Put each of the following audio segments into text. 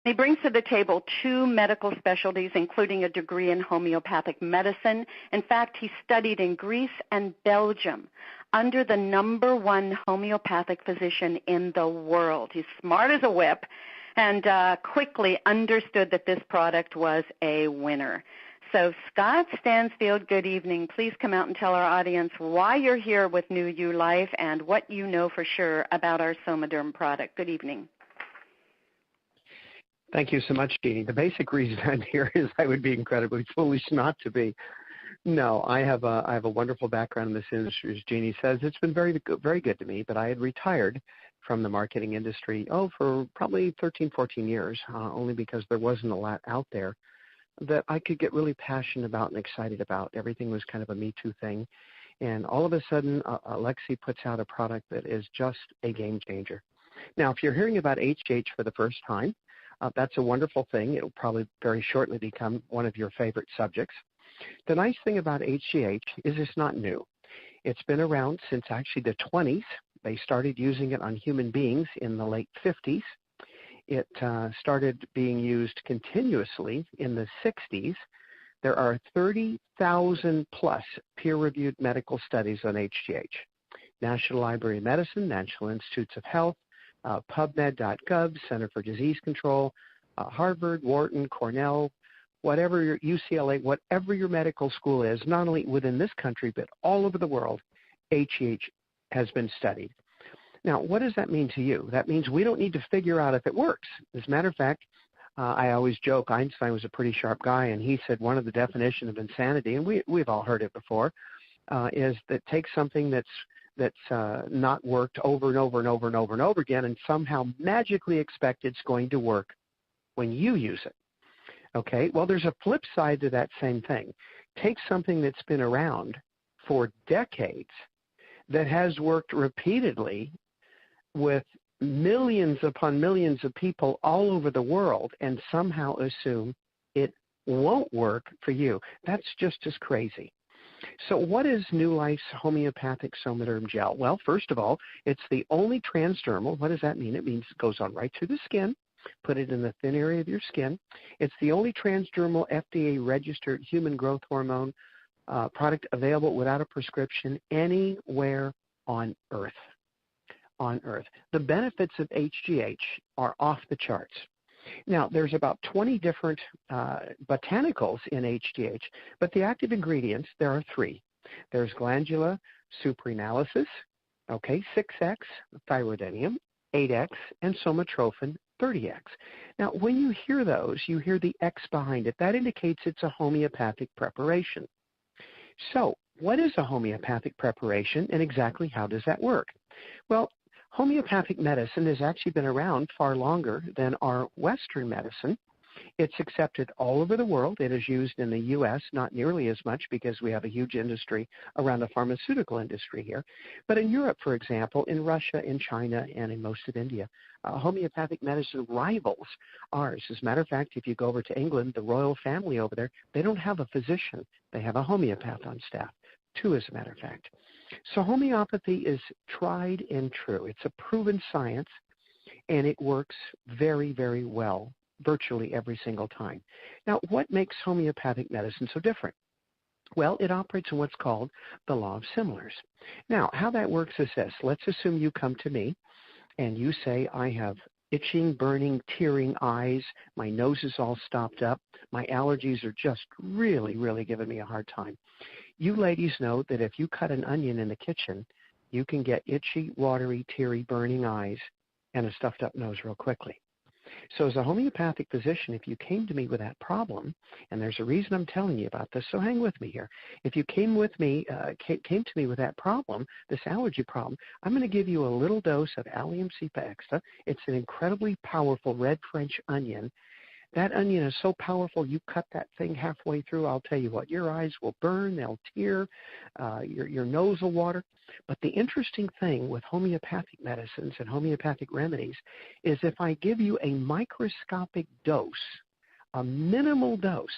He brings to the table 2 medical specialties, including a degree in homeopathic medicine. In fact, he studied in Greece and Belgium under the #1 homeopathic physician in the world. He's smart as a whip and quickly understood that this product was a winner. So Scott Stansfield, good evening. Please come out and tell our audience why you're here with New You Life and what you know for sure about our Somaderm product. Good evening. Thank you so much, Jeanie. The basic reason I'm here is I would be incredibly foolish not to be. No, I have a wonderful background in this industry, as Jeanie says. It's been very good to me, but I had retired from the marketing industry, for probably 13, 14 years, only because there wasn't a lot out there that I could get really passionate about and excited about. Everything was kind of a Me Too thing. And all of a sudden, Alexi puts out a product that is just a game changer. Now, if you're hearing about HGH for the first time, that's a wonderful thing. It will probably very shortly become one of your favorite subjects. The nice thing about HGH is it's not new. It's been around since actually the 20s. They started using it on human beings in the late 50s. It started being used continuously in the 60s. There are 30,000 plus peer-reviewed medical studies on HGH. National Library of Medicine, National Institutes of Health, PubMed.gov, Center for Disease Control, Harvard, Wharton, Cornell, whatever your UCLA, whatever your medical school is, not only within this country but all over the world, HGH has been studied. Now, what does that mean to you? That means we don't need to figure out if it works. As a matter of fact, I always joke Einstein was a pretty sharp guy, and he said one of the definitions of insanity, and we've all heard it before, is that take something that's not worked over and over and over and over and over again and somehow magically expect it's going to work when you use it. Okay, well, there's a flip side to that same thing. Take something that's been around for decades that has worked repeatedly with millions upon millions of people all over the world and somehow assume it won't work for you. That's just as crazy. So what is New Life's homeopathic Somaderm gel? Well, first of all, it's the only transdermal. What does that mean? It means it goes on right through the skin. Put it in the thin area of your skin. It's the only transdermal FDA-registered human growth hormone product available without a prescription anywhere on Earth. On Earth. The benefits of HGH are off the charts. Now, there's about 20 different botanicals in HGH, but the active ingredients, there are 3. There's Glandula supraenalis, 6X, thyroidinium, 8X, and somatrophin, 30X. Now, when you hear those, you hear the X behind it. That indicates it's a homeopathic preparation. So, what is a homeopathic preparation, and exactly how does that work? Well, homeopathic medicine has actually been around far longer than our Western medicine. It's accepted all over the world. It is used in the U.S., not nearly as much because we have a huge industry around the pharmaceutical industry here. But in Europe, for example, in Russia, in China, and in most of India, homeopathic medicine rivals ours. As a matter of fact, if you go over to England, the royal family over there, they don't have a physician. They have a homeopath on staff, 2 as a matter of fact. So homeopathy is tried and true. It's a proven science, and it works very, very well virtually every single time. Now, what makes homeopathic medicine so different? Well, it operates on what's called the law of similars. Now, how that works is this. Let's assume you come to me, and you say, I have itching, burning, tearing eyes, my nose is all stopped up, my allergies are just really, really giving me a hard time. You ladies know that if you cut an onion in the kitchen, you can get itchy, watery, teary, burning eyes and a stuffed up nose real quickly. So as a homeopathic physician, if you came to me with that problem, and there's a reason I'm telling you about this, so hang with me here. If you came to me with that problem, this allergy problem, I'm going to give you a little dose of Allium cepa extra. It's an incredibly powerful red French onion. That onion is so powerful, you cut that thing halfway through, I'll tell you what, your eyes will burn, they'll tear, your nose will water. But the interesting thing with homeopathic medicines and homeopathic remedies is if I give you a microscopic dose, a minimal dose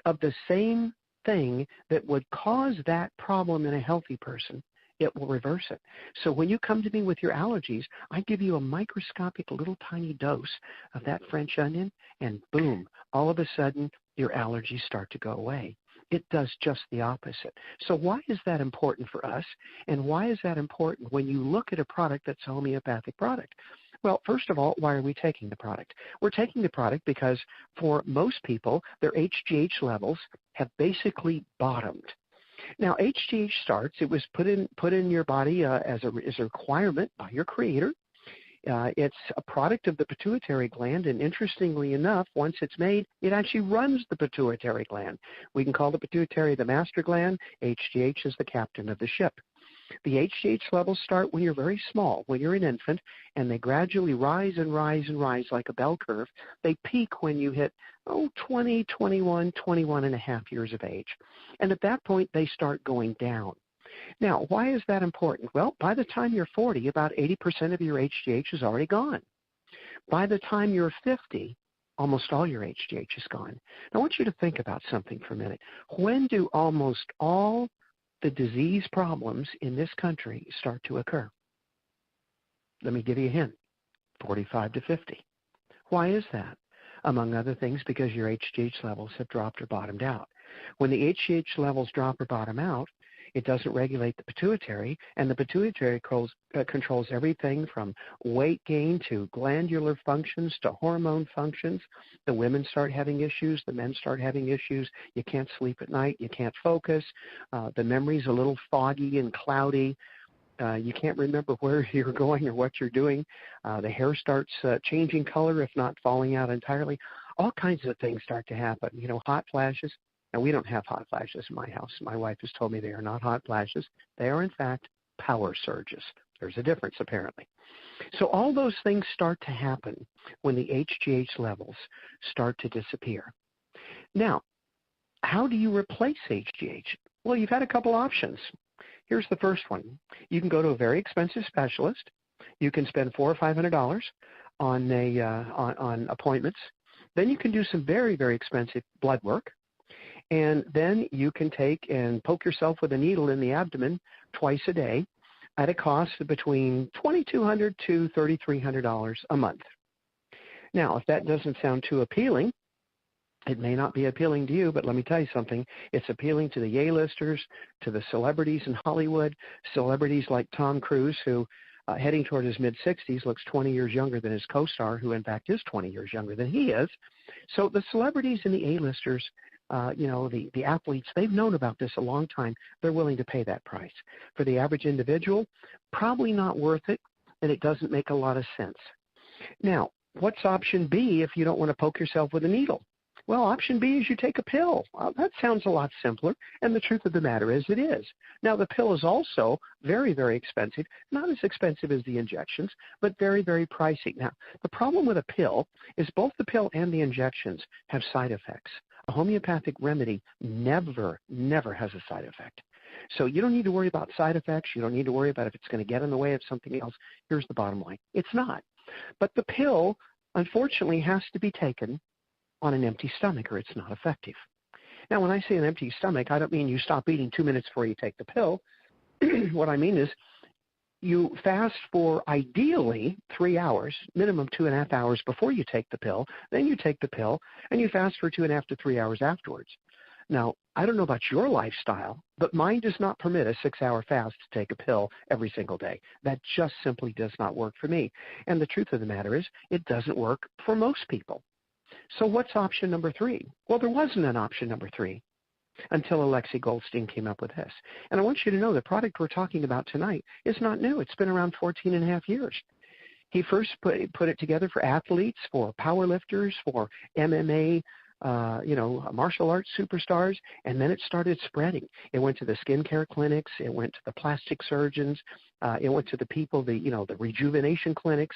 of the same thing that would cause that problem in a healthy person, it will reverse it. So when you come to me with your allergies, I give you a microscopic little tiny dose of that French onion, and boom, all of a sudden your allergies start to go away. It does just the opposite. So why is that important for us, and why is that important when you look at a product that's a homeopathic product? Well, first of all, why are we taking the product? We're taking the product because for most people, their HGH levels have basically bottomed. Now, HGH starts, it was put in your body as a requirement by your creator. It's a product of the pituitary gland, and interestingly enough, once it's made, it actually runs the pituitary gland. We can call the pituitary the master gland. HGH is the captain of the ship. The HGH levels start when you're very small, when you're an infant, and they gradually rise and rise and rise like a bell curve. They peak when you hit 20, 21, 21 and a half years of age. And at that point, they start going down. Now, why is that important? Well, by the time you're 40, about 80% of your HGH is already gone. By the time you're 50, almost all your HGH is gone. Now, I want you to think about something for a minute. When do almost all the disease problems in this country start to occur? Let me give you a hint. 45 to 50. Why is that? Among other things, because your HGH levels have dropped or bottomed out. When the HGH levels drop or bottom out, it doesn't regulate the pituitary, and the pituitary controls everything from weight gain to glandular functions to hormone functions. The women start having issues. The men start having issues. You can't sleep at night. You can't focus. The memory's a little foggy and cloudy. You can't remember where you're going or what you're doing. The hair starts changing color, if not falling out entirely. All kinds of things start to happen. Hot flashes. Now, we don't have hot flashes in my house. My wife has told me they are not hot flashes. They are, in fact, power surges. There's a difference, apparently. So all those things start to happen when the HGH levels start to disappear. Now, how do you replace HGH? Well, you've had a couple options. Here's the first one. You can go to a very expensive specialist. You can spend $400 or $500 on appointments. Then you can do some very, very expensive blood work. And then you can take and poke yourself with a needle in the abdomen twice a day at a cost of between $2,200 to $3,300 a month. Now, if that doesn't sound too appealing, it may not be appealing to you, but let me tell you something. It's appealing to the A-listers, to the celebrities in Hollywood, celebrities like Tom Cruise, who heading toward his mid-60s looks 20 years younger than his co-star, who in fact is 20 years younger than he is. So the celebrities and the A-listers, the athletes, they've known about this a long time. They're willing to pay that price. For the average individual, probably not worth it, and it doesn't make a lot of sense. Now, what's option B if you don't want to poke yourself with a needle? Well, option B is you take a pill. That sounds a lot simpler, and the truth of the matter is it is. Now, the pill is also very, very expensive, not as expensive as the injections, but very, very pricey. Now, the problem with a pill is both the pill and the injections have side effects. A homeopathic remedy never has a side effect. So you don't need to worry about side effects. You don't need to worry about if it's going to get in the way of something else. Here's the bottom line. It's not. But the pill, unfortunately, has to be taken on an empty stomach or it's not effective. Now, when I say an empty stomach, I don't mean you stop eating 2 minutes before you take the pill. What I mean is you fast for ideally 3 hours, minimum 2.5 hours before you take the pill. Then you take the pill, and you fast for 2.5 to 3 hours afterwards. Now, I don't know about your lifestyle, but mine does not permit a 6-hour fast to take a pill every single day. That just simply does not work for me. And the truth of the matter is it doesn't work for most people. So what's option number 3? Well, there wasn't an option number 3 until Alexei Goldstein came up with this. And I want you to know the product we're talking about tonight is not new. It's been around 14 and a half years. He first put it together for athletes, for power lifters, for MMA, martial arts superstars, and then it started spreading. It went to the skincare clinics. It went to the plastic surgeons. It went to the people, the rejuvenation clinics.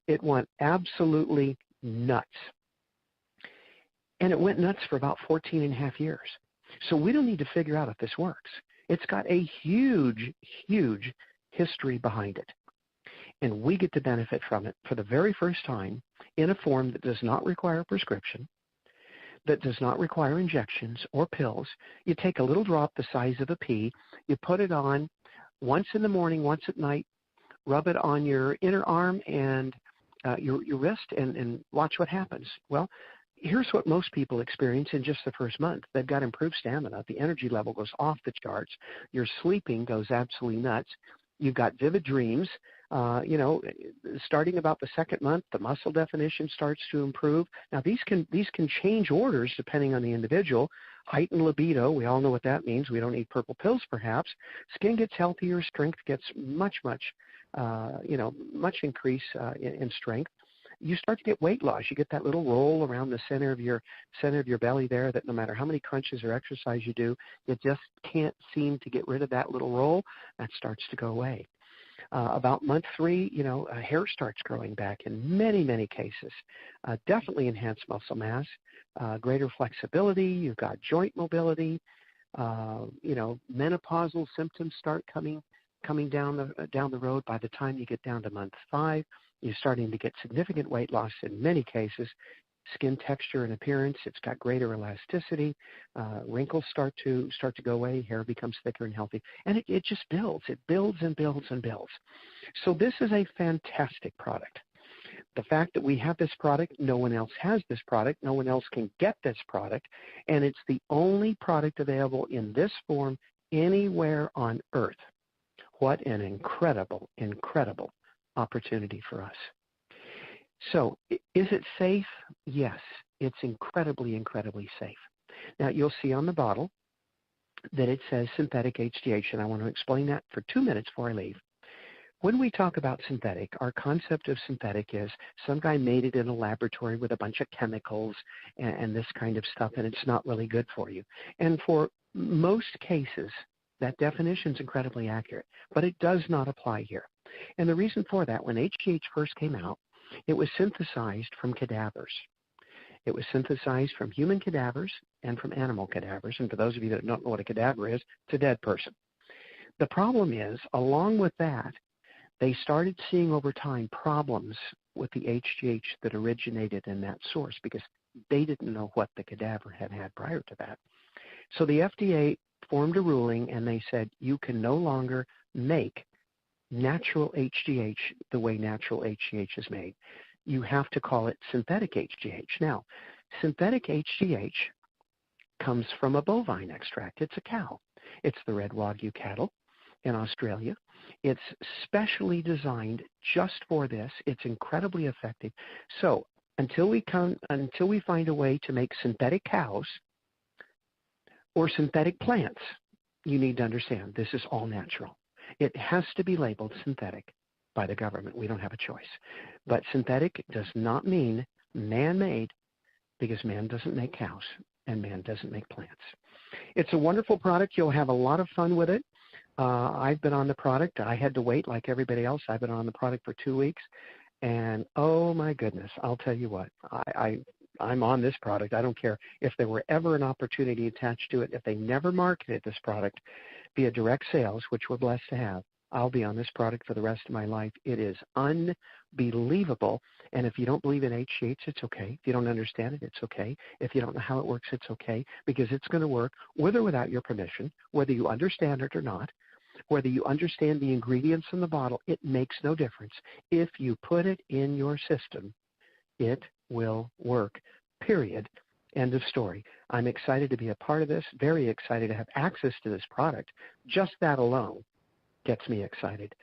It went absolutely nuts. And it went nuts for about 14 and a half years. So we don't need to figure out if this works. It's got a huge, huge history behind it. And we get to benefit from it for the very first time in a form that does not require a prescription, that does not require injections or pills. You take a little drop the size of a pea, you put it on once in the morning, once at night. Rub it on your inner arm and your wrist and watch what happens. Well, here's what most people experience in just the first month. They've got improved stamina. The energy level goes off the charts. Your sleeping goes absolutely nuts. You've got vivid dreams. Starting about the second month, the muscle definition starts to improve. Now, these can change orders depending on the individual. Height and libido, we all know what that means. We don't need purple pills, perhaps. Skin gets healthier. Strength gets much increase in strength. You start to get weight loss. You get that little roll around the center of your belly there that no matter how many crunches or exercise you do, you just can't seem to get rid of that little roll. That starts to go away. About month 3, hair starts growing back in many, many cases. Definitely enhanced muscle mass, greater flexibility. You've got joint mobility. Menopausal symptoms start coming down the road. By the time you get down to month 5, you're starting to get significant weight loss in many cases. Skin texture and appearance, it's got greater elasticity. Wrinkles start to go away. Hair becomes thicker and healthy. And it just builds. It builds and builds and builds. So this is a fantastic product. The fact that we have this product, no one else has this product, no one else can get this product, and it's the only product available in this form anywhere on earth. What an incredible, incredible opportunity for us. So is it safe? Yes, it's incredibly, incredibly safe. Now, you'll see on the bottle that it says synthetic HGH, and I want to explain that for 2 minutes before I leave. When we talk about synthetic, our concept of synthetic is some guy made it in a laboratory with a bunch of chemicals and this kind of stuff, and it's not really good for you. And for most cases, that definition is incredibly accurate, but it does not apply here. And the reason for that, when HGH first came out, it was synthesized from cadavers. It was synthesized from human cadavers and from animal cadavers. And for those of you that don't know what a cadaver is, it's a dead person. The problem is, along with that, they started seeing over time problems with the HGH that originated in that source because they didn't know what the cadaver had prior to that. So the FDA formed a ruling and they said you can no longer make natural HGH the way natural HGH is made. You have to call it synthetic HGH. Now, synthetic HGH comes from a bovine extract. It's a cow. It's the red Wagyu cattle in Australia. It's specially designed just for this. It's incredibly effective. So until we find a way to make synthetic cows or synthetic plants, you need to understand this is all natural. It has to be labeled synthetic by the government. We don't have a choice. But synthetic does not mean man-made because man doesn't make cows and man doesn't make plants. It's a wonderful product. You'll have a lot of fun with it. I've been on the product. I had to wait like everybody else. I've been on the product for 2 weeks. And, oh, my goodness, I'll tell you what. I'm on this product. I don't care if there were ever an opportunity attached to it. If they never marketed this product via direct sales, which we're blessed to have, I'll be on this product for the rest of my life. It is unbelievable. And if you don't believe in HGH, it's okay. If you don't understand it, it's okay. If you don't know how it works, it's okay, because it's going to work with or without your permission, whether you understand it or not. Whether you understand the ingredients in the bottle, it makes no difference. If you put it in your system, it will work, period. End of story. I'm excited to be a part of this, very excited to have access to this product. Just that alone gets me excited.